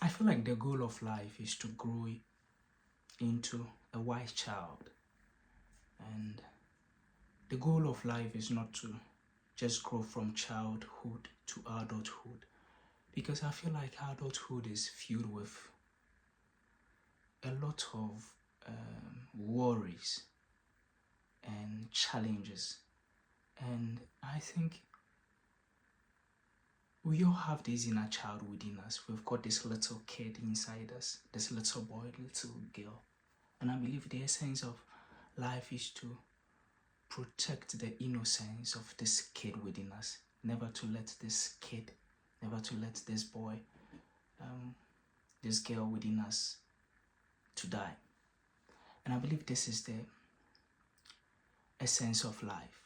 I feel like the goal of life is to grow into a wise child. And the goal of life is not to just grow from childhood to adulthood. Because I feel like adulthood is filled with a lot of worries and challenges. And I think we all have this inner child within us. We've got this little kid inside us, this little boy, little girl. And I believe the essence of life is to protect the innocence of this kid within us. Never to let this kid, never to let this boy, this girl within us to die. And I believe this is the essence of life.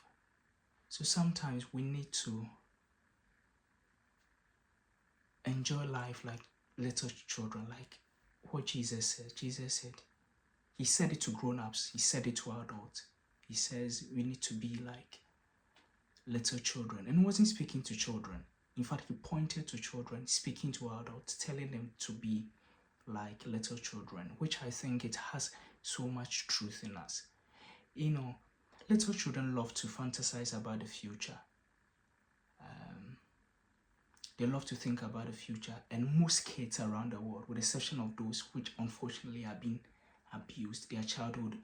So sometimes we need to enjoy life like little children, like what Jesus said. Jesus said, he said it to grown-ups, he said it to adults. He says we need to be like little children. And he wasn't speaking to children. In fact, he pointed to children, speaking to adults, telling them to be like little children, which I think it has so much truth in us. You know, little children love to fantasize about the future. They love to think about the future, and most kids around the world, with the exception of those which unfortunately are being abused, their childhood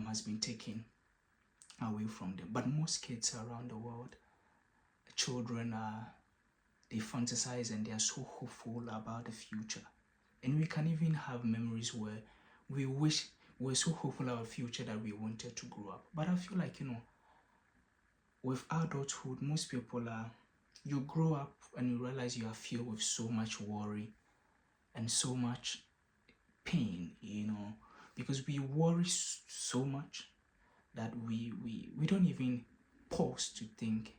has been taken away from them. But most kids around the world, children they fantasize and they are so hopeful about the future. And we can even have memories where we wish we were so hopeful about the future that we wanted to grow up. But I feel like, with adulthood, most people you grow up and you realize you are filled with so much worry and so much pain, because we worry so much that we don't even pause to think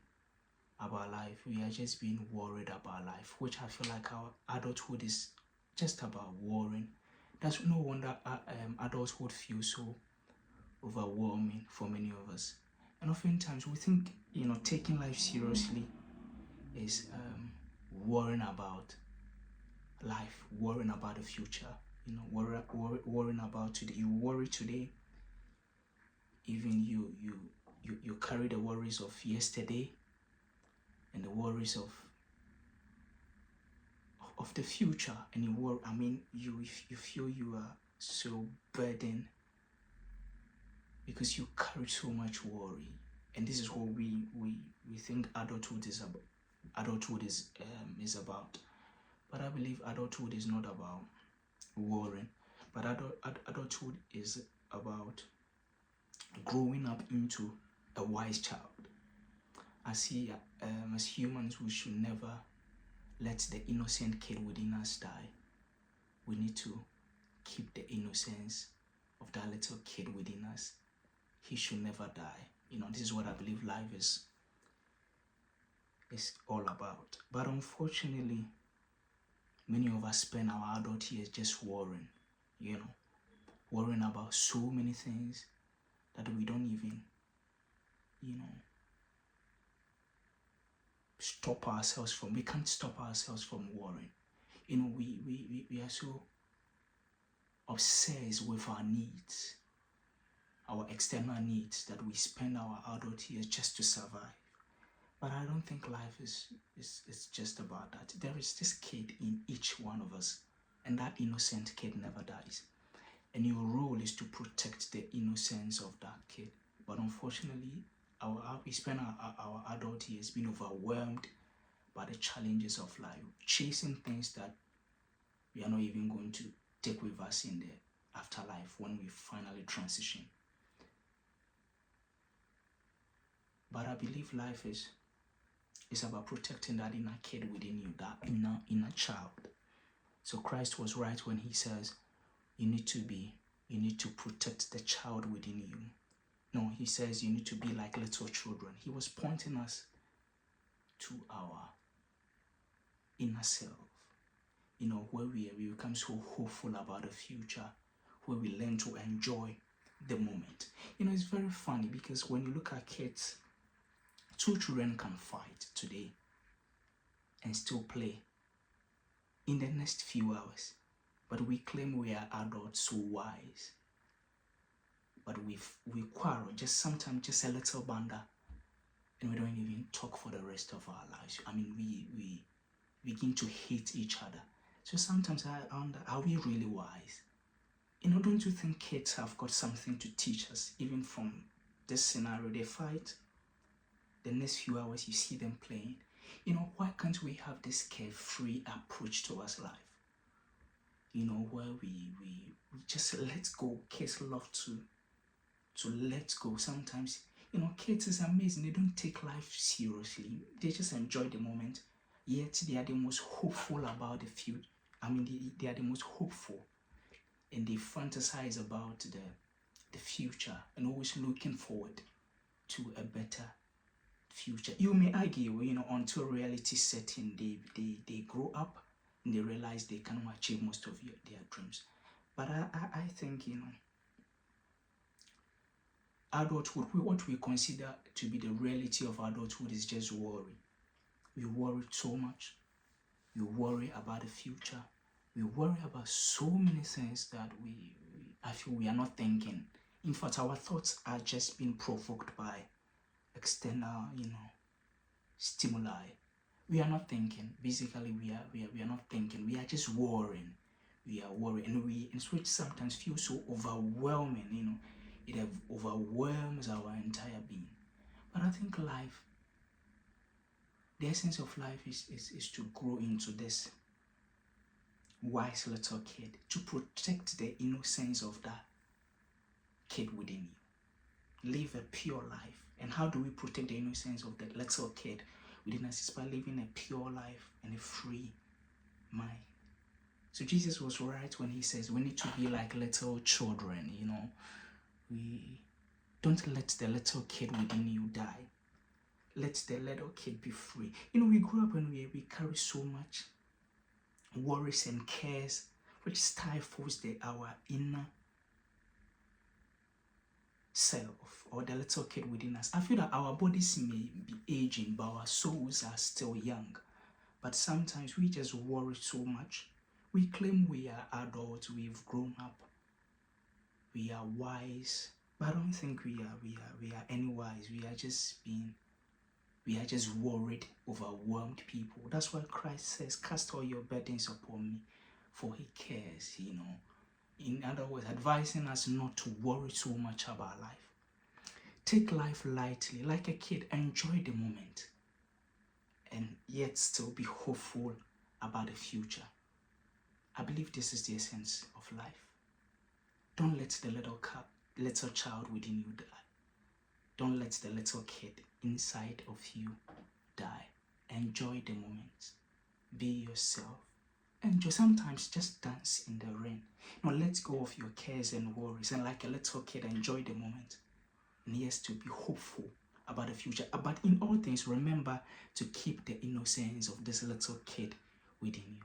about life. We are just being worried about life, which I feel like our adulthood is just about worrying. That's no wonder adulthood feels so overwhelming for many of us. And oftentimes we think, taking life seriously is worrying about life, worrying about the future, worrying about today. You worry today, even you carry the worries of yesterday and the worries of the future, and you worry. You feel you are so burdened because you carry so much worry. And this is what we think adulthood is about. Is about. But I believe adulthood is not about worrying, but adulthood is about growing up into a wise child. As humans, we should never let the innocent kid within us die. We need to keep the innocence of that little kid within us. He should never die. This is what I believe life is all about. But unfortunately, many of us spend our adult years just worrying, worrying about so many things that we don't even, we can't stop ourselves from worrying. We are so obsessed with our needs, our external needs, that we spend our adult years just to survive. But I don't think life is just about that. There is this kid in each one of us, and that innocent kid never dies. And your role is to protect the innocence of that kid. But unfortunately, we spend our adult years being overwhelmed by the challenges of life, chasing things that we are not even going to take with us in the afterlife when we finally transition. But I believe life is about protecting that inner kid within you, that inner child. So Christ was right when he says you need to protect the child within you. No, he says you need to be like little children. He was pointing us to our inner self, where we become so hopeful about the future, where we learn to enjoy the moment. It's very funny because when you look at kids, 2 children can fight today and still play in the next few hours. but we claim we are adults, so wise. But we quarrel, just sometimes just a little banda, and we don't even talk for the rest of our lives. I mean, we begin to hate each other. So sometimes I wonder, are we really wise? Don't you think kids have got something to teach us, even from this scenario? They fight, the next few hours you see them playing. Why can't we have this carefree approach towards life? Where we just let go. Kids love to let go. Sometimes, kids is amazing. They don't take life seriously. They just enjoy the moment. Yet they are the most hopeful about the future. I mean, they are the most hopeful, and they fantasize about the future and always looking forward to a better future. You may argue, until reality sets in, they grow up and they realize they cannot achieve most of their dreams. But I think, adulthood, what we consider to be the reality of adulthood is just worry. We worry so much. We worry about the future. We worry about so many things that I feel we are not thinking. In fact, our thoughts are just being provoked by external, stimuli. We are not thinking. Basically, we are not thinking. We are just worrying. We are worrying, and which sometimes feels so overwhelming. It overwhelms our entire being. But I think life, the essence of life is to grow into this wise little kid, to protect the innocence of that kid within you. Live a pure life. And how do we protect the innocence of the little kid within us? Is by living a pure life and a free mind. So Jesus was right when he says we need to be like little children. We don't let the little kid within you die. Let the little kid be free. We grew up and we carry so much worries and cares, which stifles our inner self, or the little kid within us. I feel that our bodies may be aging, but our souls are still young. But sometimes we just worry so much. We claim we are adults, we've grown up, we are wise, but I don't think we are any wise. We are just worried, overwhelmed people. That's why Christ says, cast all your burdens upon me, for he cares, In other words, advising us not to worry so much about life. Take life lightly, like a kid. Enjoy the moment, and yet still be hopeful about the future. I believe this is the essence of life. Don't let the little child within you die. Don't let the little kid inside of you die. Enjoy the moment. Be yourself. Enjoy. Sometimes just dance in the rain. Let go of your cares and worries, and like a little kid, enjoy the moment. And yes, to be hopeful about the future. But in all things, remember to keep the innocence of this little kid within you.